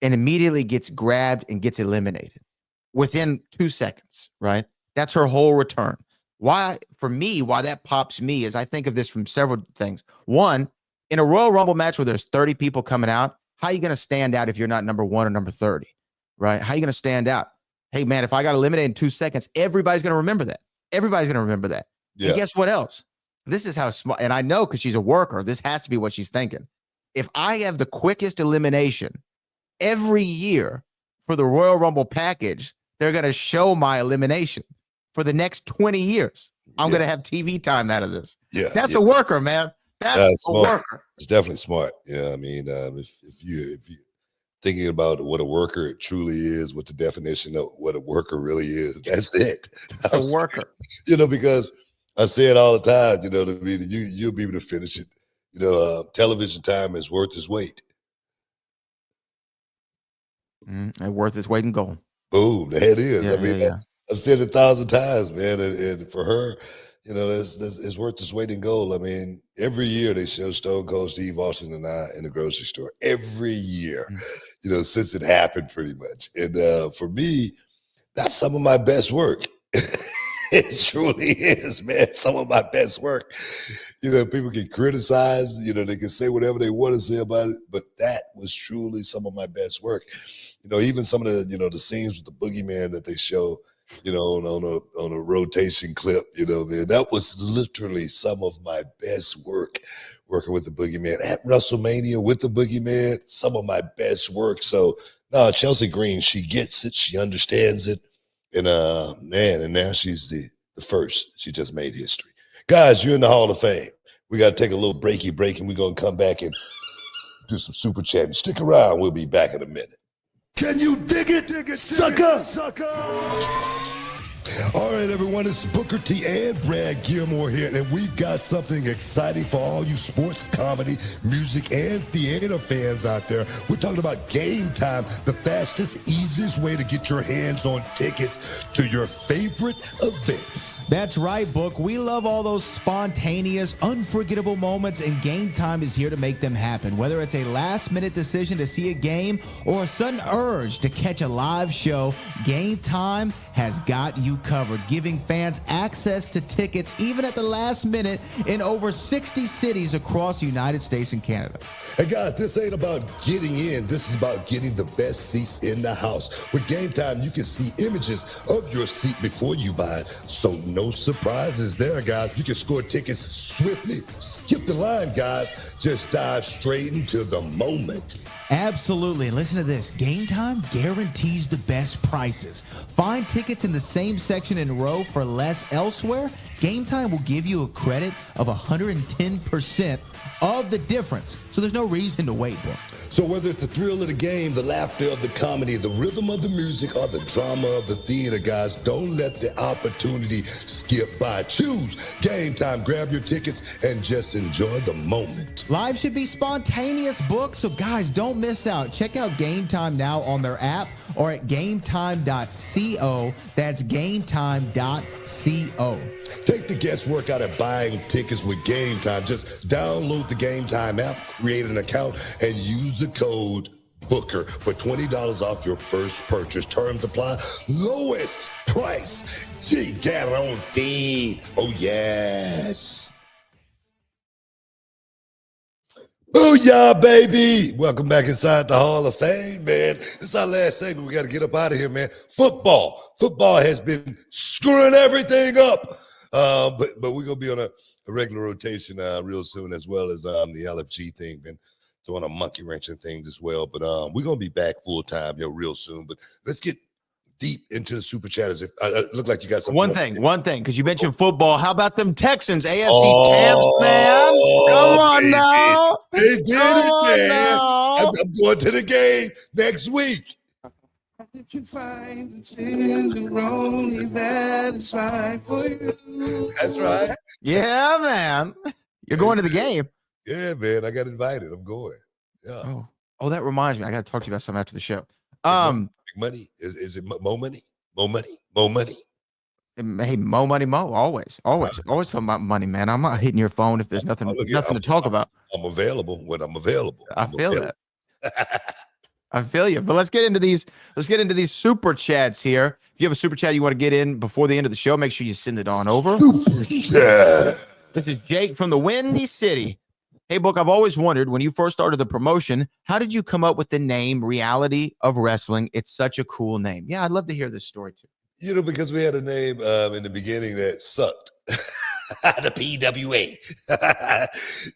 Speaker 3: and immediately gets grabbed and gets eliminated within 2 seconds, right? That's her whole return. Why that pops me is I think of this from several things. One, in a Royal Rumble match where there's 30 people coming out, how are you going to stand out if you're not number 1 or number 30, right? How are you going to stand out? Hey, man, if I got eliminated in 2 seconds, everybody's going to remember that. Everybody's going to remember that. Yeah. And guess what else? This is how smart, and I know because she's a worker, this has to be what she's thinking. If I have the quickest elimination every year for the Royal Rumble package, they're going to show my elimination for the next 20 years. I'm going to have TV time out of this. Yeah, that's a worker, man. That's a worker.
Speaker 2: It's definitely smart. Yeah, I mean, if you thinking about what a worker truly is, what the definition of what a worker really is, that's it.
Speaker 3: It's a worker.
Speaker 2: Because I say it all the time, you'll be able to finish it. Television time is worth its weight.
Speaker 3: And worth its weight in gold.
Speaker 2: Boom, there it is. I've said it 1,000 times, man. And for her, it's worth its weight in gold. I mean, every year they show Stone Cold Steve Austin and I in the grocery store. Every year, since it happened pretty much. And for me, that's some of my best work. It truly is, man. Some of my best work. People can criticize, they can say whatever they want to say about it, but that was truly some of my best work. Even some of the, the scenes with the boogeyman that they show, on a rotation clip, man, that was literally some of my best work, working with the boogeyman at WrestleMania with the boogeyman, some of my best work. So, no, Chelsea Green, she gets it. She understands it. And and now she's the first. She just made history. Guys, you're in the Hall of Fame. We got to take a little break, and we're going to come back and do some super chatting. Stick around. We'll be back in a minute. Can you dig it, sucker? All right, everyone, it's Booker T and Brad Gilmore here, and we've got something exciting for all you sports, comedy, music, and theater fans out there. We're talking about Game Time, the fastest, easiest way to get your hands on tickets to your favorite events.
Speaker 4: That's right, Book. We love all those spontaneous, unforgettable moments, and Game Time is here to make them happen. Whether it's a last-minute decision to see a game or a sudden urge to catch a live show, Game Time has got you covered, giving fans access to tickets even at the last minute in over 60 cities across the United States and Canada.
Speaker 2: Hey guys, this ain't about getting in. This is about getting the best seats in the house. With Game Time, you can see images of your seat before you buy it. So no surprises there, guys. You can score tickets swiftly. Skip the line, guys. Just dive straight into the moment.
Speaker 4: Absolutely. And listen to this. Game Time guarantees the best prices. Find tickets in the same section in a row for less elsewhere. Game Time will give you a credit of 110% of the difference. So there's no reason to wait, bro.
Speaker 2: So whether it's the thrill of the game, the laughter of the comedy, the rhythm of the music, or the drama of the theater, guys, don't let the opportunity skip by. Choose Game Time. Grab your tickets and just enjoy the moment.
Speaker 4: Live should be spontaneous, Book. So guys, don't miss out. Check out Game Time now on their app or at gametime.co. That's gametime.co.
Speaker 2: Take the guesswork out of buying tickets with Game Time. Just download the Game Time app, create an account, and use the code BOOKER for $20 off your first purchase. Terms apply. Lowest price. Guaranteed. Oh, yes. Booyah, baby. Welcome back inside the Hall of Fame, man. This is our last segment. We got to get up out of here, man. Football has been screwing everything up. But we're going to be on a regular rotation real soon, as well as the LFG thing. Been doing a monkey wrenching things as well. But we're going to be back full time real soon. But let's get deep into the super chatters. If look like you got something.
Speaker 3: One thing, because you mentioned football. How about them Texans, AFC champs,
Speaker 2: Oh,
Speaker 3: man? Come on
Speaker 2: baby.
Speaker 3: now.
Speaker 2: They did
Speaker 3: Come
Speaker 2: it,
Speaker 3: on
Speaker 2: man.
Speaker 3: now.
Speaker 2: I'm going to the game next week.
Speaker 5: If you find the sins and wrong, that is right for you.
Speaker 2: That's right.
Speaker 3: Yeah, man. You're going to the game.
Speaker 2: Yeah, man. I got invited. I'm going. Yeah.
Speaker 3: Oh, that reminds me. I got to talk to you about something after the show.
Speaker 2: Big money. Is it more money? More money? More money?
Speaker 3: Hey, mo money, mo. Always talking about money, man. I'm not hitting your phone if there's nothing to talk about.
Speaker 2: I'm available when I'm available.
Speaker 3: I feel that. I feel you. But let's get into these super chats here. If you have a super chat you want to get in before the end of the show, make sure you send it on over. This is Jake from the Windy City. Hey, Book, I've always wondered, when you first started the promotion, how did you come up with the name Reality of Wrestling? It's such a cool name. Yeah, I'd love to hear this story too.
Speaker 2: Because we had a name in the beginning that sucked. The PWA.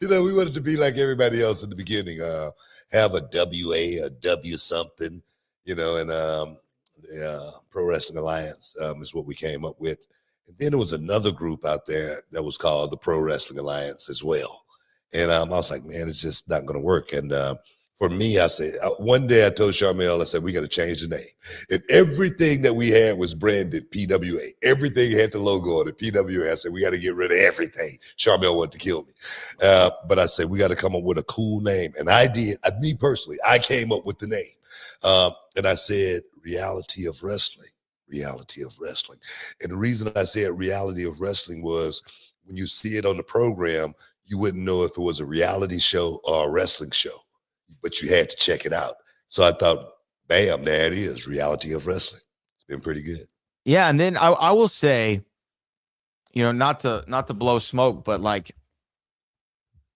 Speaker 2: We wanted to be like everybody else in the beginning. Have a WA, a W something, and the Pro Wrestling Alliance is what we came up with. And then there was another group out there that was called the Pro Wrestling Alliance as well. And I was like, man, it's just not going to work. And for me, I said, one day I told Charmel, I said, we got to change the name. And everything that we had was branded PWA. Everything had the logo on it, PWA. I said, we got to get rid of everything. Charmel wanted to kill me. But I said, we got to come up with a cool name. And I did. Me personally, I came up with the name. And I said, Reality of Wrestling. Reality of Wrestling. And the reason I said Reality of Wrestling was when you see it on the program, you wouldn't know if it was a reality show or a wrestling show. But you had to check it out. So I thought, bam, there it is, Reality of Wrestling. It's been pretty good.
Speaker 3: Yeah, and then I will say, not to blow smoke, but like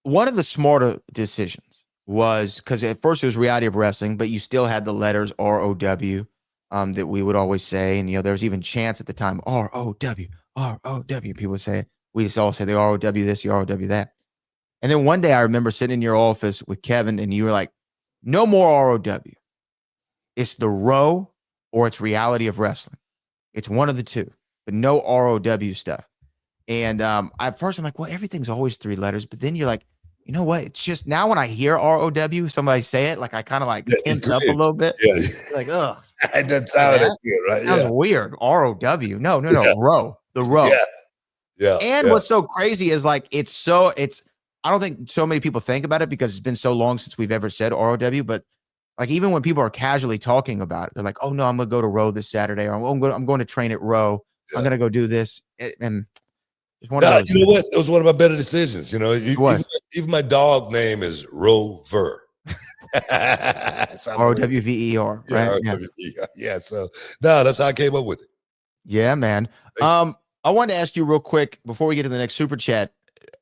Speaker 3: one of the smarter decisions was, because at first it was Reality of Wrestling, but you still had the letters ROW that we would always say, and there was even chants at the time, ROW. People would say it. We just all say the ROW this, the ROW that. And then one day I remember sitting in your office with Kevin, and you were like, no more ROW. It's the ROW or it's Reality of Wrestling. It's one of the two, but no ROW stuff. And at first I'm like, well, everything's always three letters. But then you're like, you know what? It's just now when I hear ROW, somebody say it, like I kind of like tense up a little bit.
Speaker 2: Yeah.
Speaker 3: Like, ugh.
Speaker 2: It doesn't sound that good, right?
Speaker 3: Sounds weird. ROW. No. ROW. The ROW.
Speaker 2: Yeah.
Speaker 3: And what's so crazy is like, I don't think so many people think about it because it's been so long since we've ever said ROW, but like even when people are casually talking about it, they're like, oh no, I'm going to go to Row this Saturday, or I'm going to train at Row. Yeah. I'm going to go do this. And it's one of those.
Speaker 2: You know what? It was one of my better decisions. Even my dog name is Rover.
Speaker 3: ROWVER, right?
Speaker 2: Yeah. So no, that's how I came up with it.
Speaker 3: Yeah, man. I wanted to ask you real quick before we get to the next super chat.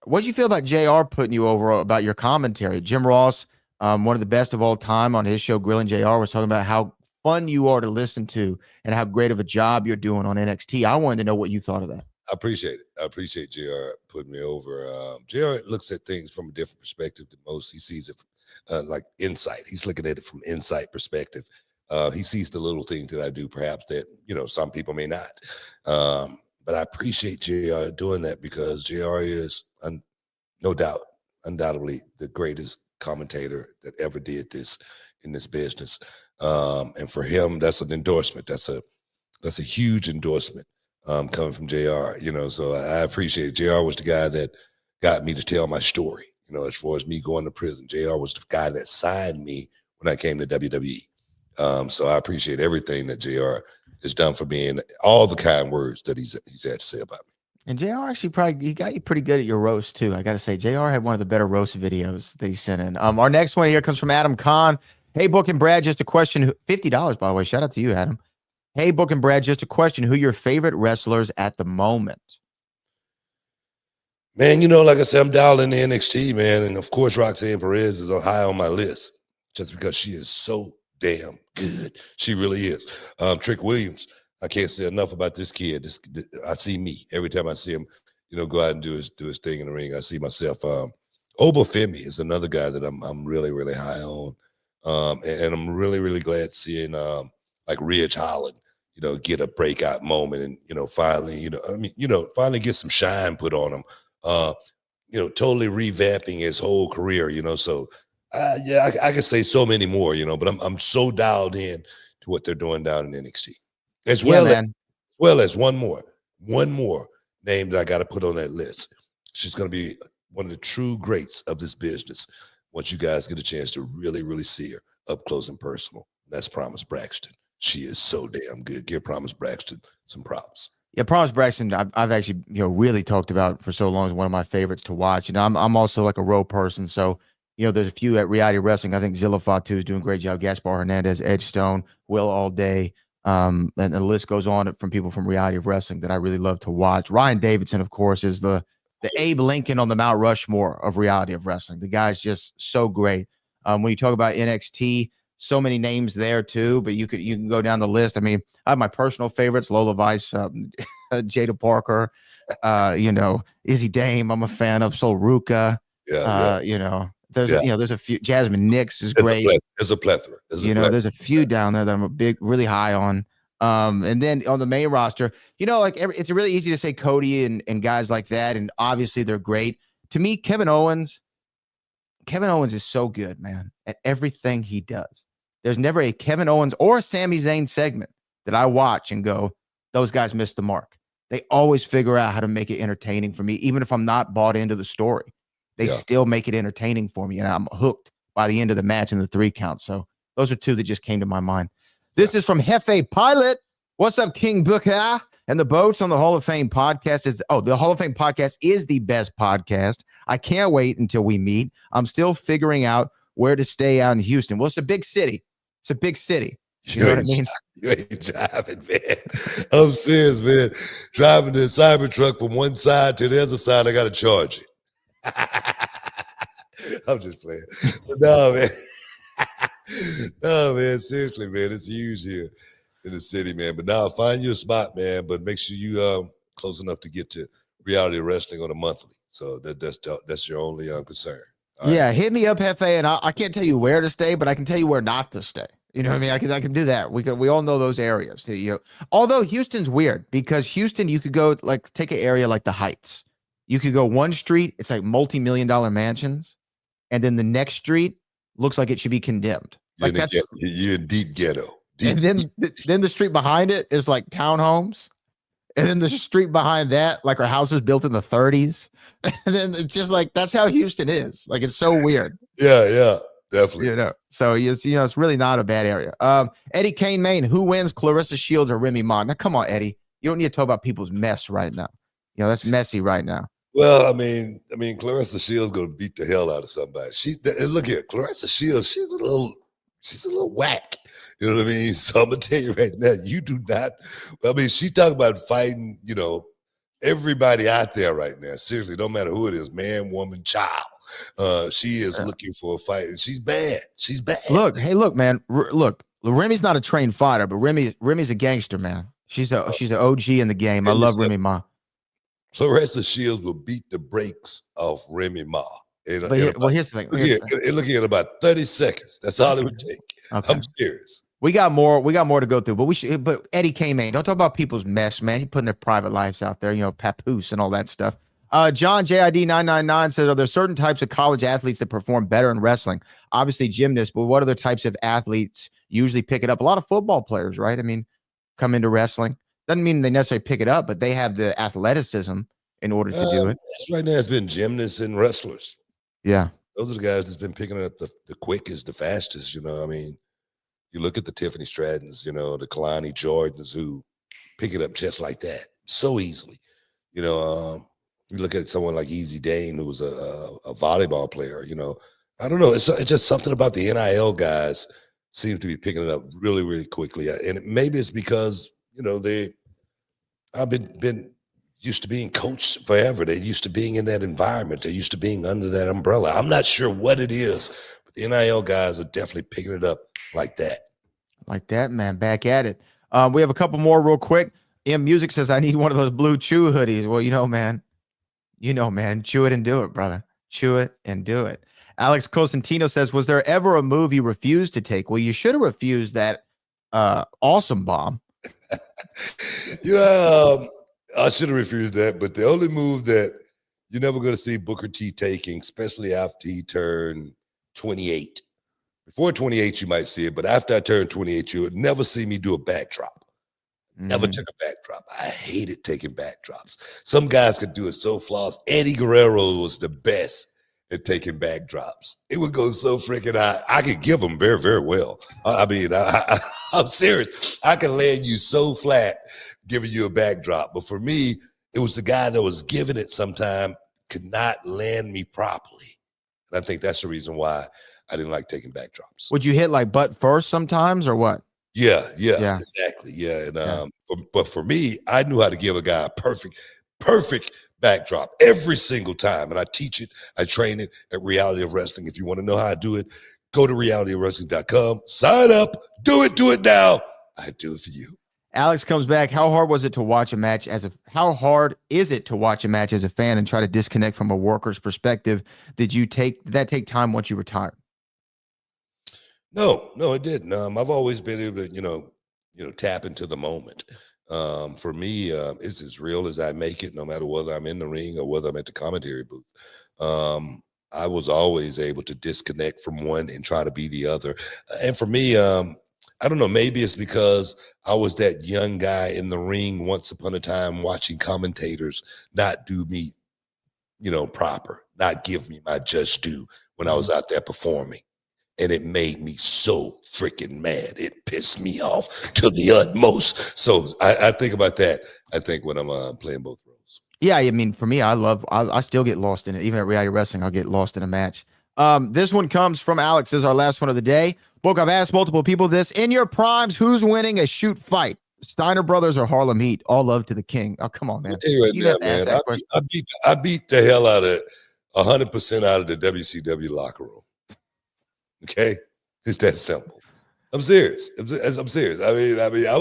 Speaker 3: What did you feel about JR putting you over about your commentary? Jim Ross, one of the best of all time on his show, Grilling JR, was talking about how fun you are to listen to and how great of a job you're doing on NXT. I wanted to know what you thought of that.
Speaker 2: I appreciate it. I appreciate JR putting me over. JR looks at things from a different perspective than most. He sees it like insight. He's looking at it from insight perspective. He sees the little things that I do, perhaps that, some people may not. But I appreciate JR doing that because JR is, no doubt, undoubtedly the greatest commentator that ever did this in this business. And for him, that's an endorsement. That's a huge endorsement coming from JR, so I appreciate it. JR was the guy that got me to tell my story, as far as me going to prison. JR was the guy that signed me when I came to WWE. So I appreciate everything that JR has done for me and all the kind words that he's had to say about me.
Speaker 3: And JR actually he got you pretty good at your roast too. I got to say, JR had one of the better roast videos that he sent in. Our next one here comes from Adam Kahn. Hey, Book and Brad, just a question. $50, by the way. Shout out to you, Adam. Hey, Book and Brad, just a question. Who are your favorite wrestlers at the moment?
Speaker 2: Man, like I said, I'm dialing in NXT, man. And of course, Roxanne Perez is high on my list just because she is so damn good. She really is. Trick Williams. I can't say enough about this kid. I see me every time I see him, go out and do his thing in the ring. I see myself. Obafemi is another guy that I'm really, really high on. And I'm really, really glad seeing like Ridge Holland, get a breakout moment and, finally, finally get some shine put on him. Totally revamping his whole career, so yeah, I could say so many more, but I'm so dialed in to what they're doing down in NXT. As well as one more name that I got to put on that list. She's going to be one of the true greats of this business once you guys get a chance to really, really see her up close and personal. That's Promise Braxton. She is so damn good. Give Promise Braxton some props.
Speaker 3: Yeah, Promise Braxton, I've actually really talked about for so long as one of my favorites to watch. And I'm also like a Raw person, so there's a few at Reality Wrestling. I think Zilla Fatu is doing a great job. Gaspar Hernandez, Edge Stone, Will All Day, and the list goes on from people from Reality of Wrestling that I really love to watch. Ryan Davidson, of course, is the Abe Lincoln on the Mount Rushmore of Reality of Wrestling. The guy's just so great. When you talk about NXT, so many names there too, but you can go down the list. I mean, I have my personal favorites: Lola Vice, Jada Parker, Izzy Dame. I'm a fan of Sol Ruka. There's a few. Jasmine Nix is great.
Speaker 2: There's a plethora.
Speaker 3: There's a few down there that I'm really high on. And then on the main roster, it's really easy to say Cody and guys like that, and obviously they're great. To me, Kevin Owens is so good, man, at everything he does. There's never a Kevin Owens or a Sami Zayn segment that I watch and go, those guys missed the mark. They always figure out how to make it entertaining for me, even if I'm not bought into the story. They still make it entertaining for me, and I'm hooked by the end of the match in the 3 count. So those are two that just came to my mind. This is from Hefe Pilot. What's up, King Booker? And the Boats on the Hall of Fame podcast the Hall of Fame podcast is the best podcast. I can't wait until we meet. I'm still figuring out where to stay out in Houston. Well, it's a big city. It's a big city. You know what I mean?
Speaker 2: You ain't driving, man. I'm serious, man. Driving the Cybertruck from one side to the other side, I got to charge it. I'm just playing. But no, man. No, man. Seriously, man. It's huge here in the city, man. But now find your spot, man. But make sure you close enough to get to Reality Wrestling on a monthly. So that's your only concern.
Speaker 3: Right. Hit me up, Hefe, and I can't tell you where to stay, but I can tell you where not to stay. You know what I mean? I can do that. We all know those areas. Although Houston's weird, because Houston, you could go take an area like the Heights. You could go one street, it's like multi-million-dollar mansions, and then the next street looks like it should be condemned.
Speaker 2: You're in deep ghetto.
Speaker 3: And then the street behind it is like townhomes. And then the street behind that, like our house is built in the 30s. And then it's just like, that's how Houston is. Like, it's so weird.
Speaker 2: Yeah, definitely.
Speaker 3: So it's really not a bad area. Eddie Kane Main, who wins, Clarissa Shields or Remy Ma? Now, come on, Eddie. You don't need to talk about people's mess right now. That's messy right now.
Speaker 2: Well, I mean, Clarissa Shields gonna beat the hell out of somebody. Look here, Clarissa Shields. She's a little whack. You know what I mean? So I'm gonna tell you right now, you do not. I mean, she talk about fighting. Everybody out there right now. Seriously, don't matter who it is, man, woman, child. She is looking for a fight, and she's bad. She's bad.
Speaker 3: Look, man. Look, Remy's not a trained fighter, but Remy's a gangster, man. She's an OG in the game. I love Remy Ma.
Speaker 2: Clarissa Shields will beat the brakes off Remy Ma.
Speaker 3: Here's the thing.
Speaker 2: Looking at about 30 seconds. That's all it would take. Okay. I'm serious.
Speaker 3: We got more to go through, but Eddie K, man, don't talk about people's mess, man. You're putting their private lives out there, papoose and all that stuff. John JID 999 says, are there certain types of college athletes that perform better in wrestling? Obviously gymnasts, but what other types of athletes usually pick it up? A lot of football players, right? I mean, come into wrestling. Doesn't mean they necessarily pick it up, but they have the athleticism in order to do it.
Speaker 2: Right now, it's been gymnasts and wrestlers.
Speaker 3: Yeah.
Speaker 2: Those are the guys that's been picking it up the quickest, the fastest, I mean, you look at the Tiffany Strattons, the Kalani Jordans who pick it up just like that so easily. You look at someone like Easy Dane, who's a volleyball player, I don't know. It's just something about the NIL guys seem to be picking it up really, really quickly. And maybe it's because, I've been used to being coached forever. They're used to being in that environment. They're used to being under that umbrella. I'm not sure what it is, but the NIL guys are definitely picking it up like that.
Speaker 3: Like that, man. Back at it. We have a couple more real quick. M Music says, I need one of those BlueChew hoodies. Well, man. Chew it and do it, brother. Chew it and do it. Alex Cosentino says, was there ever a move you refused to take? Well, you should have refused that awesome bomb.
Speaker 2: I should have refused that, but the only move that you're never going to see Booker T taking, especially after he turned 28. Before 28, you might see it, but after I turned 28, you would never see me do a backdrop. Never took a backdrop. I hated taking backdrops. Some guys could do it so flawless. Eddie Guerrero was the best at taking backdrops. It would go so freaking high. I could give them very, very well. I'm serious. I can land you so flat giving you a backdrop. But for me, it was the guy that was giving it sometime could not land me properly. And I think that's the reason why I didn't like taking backdrops.
Speaker 3: Would you hit like butt first sometimes or what?
Speaker 2: Yeah, exactly. Yeah. And but for me, I knew how to give a guy a perfect backdrop every single time. And I teach it, I train it at Reality of Wrestling. If you want to know how I do it, go to realityofwrestling.com, sign up, do it now. I do it for you.
Speaker 3: Alex comes back. How hard is it to watch a match as a fan and try to disconnect from a worker's perspective? Did that take time once you retired?
Speaker 2: No, it didn't. I've always been able to, tap into the moment. For me, it's as real as I make it, no matter whether I'm in the ring or whether I'm at the commentary booth. I was always able to disconnect from one and try to be the other. And for me, I don't know, maybe it's because I was that young guy in the ring once upon a time watching commentators not do me, proper, not give me my just due when I was out there performing. And it made me so freaking mad. It pissed me off to the utmost. So I think about that. I think when I'm playing both roles.
Speaker 3: Yeah, I mean, for me, I still get lost in it. Even at Reality Wrestling, I'll get lost in a match. This one comes from Alex. This is our last one of the day. Book, I've asked multiple people this. In your primes, who's winning a shoot fight? Steiner Brothers or Harlem Heat? All love to the king. Oh, come on, man.
Speaker 2: I'll tell you right now, man. I beat the hell out of 100% out of the WCW locker room. Okay, it's that simple. I'm serious. I'm serious. I mean, I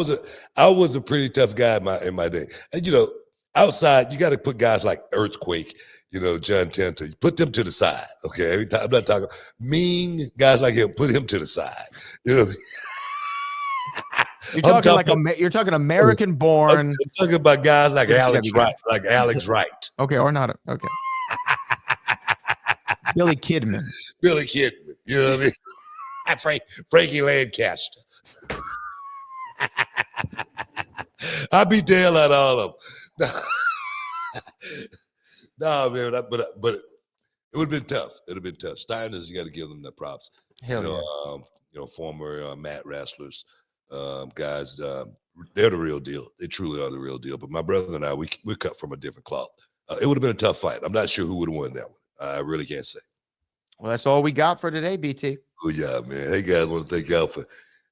Speaker 2: was a pretty tough guy in my day. And outside, you got to put guys like Earthquake, John Tenta. You put them to the side. Okay, I'm not talking mean guys like him. Put him to the side.
Speaker 3: You're talking American born.
Speaker 2: I'm talking about guys like Alex Wright.
Speaker 3: Okay, or not. Okay. Billy Kidman.
Speaker 2: You know what I mean? Frankie Lancaster. I beat the hell out of all of them. No, man, but it would have been tough. It would have been tough. Steiners, you got to give them the props.
Speaker 3: Hell yeah.
Speaker 2: Former mat wrestlers, guys, they're the real deal. They truly are the real deal. But my brother and I, we're cut from a different cloth. It would have been a tough fight. I'm not sure who would have won that one. I really can't say.
Speaker 3: Well, that's all we got for today, BT.
Speaker 2: Oh, yeah, man. Hey, guys, want to thank y'all for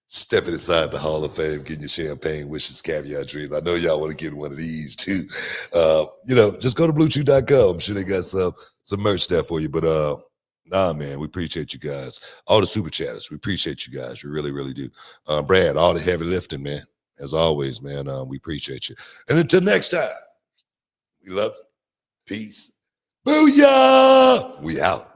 Speaker 2: stepping inside the Hall of Fame, getting your champagne wishes, caviar dreams. I know y'all want to get one of these, too. Just go to BlueChew.com. I'm sure they got some merch there for you. But, man, we appreciate you guys. All the super chatters, we appreciate you guys. We really, really do. Brad, all the heavy lifting, man. As always, man, we appreciate you. And until next time, we love you. Peace. Booyah! We out.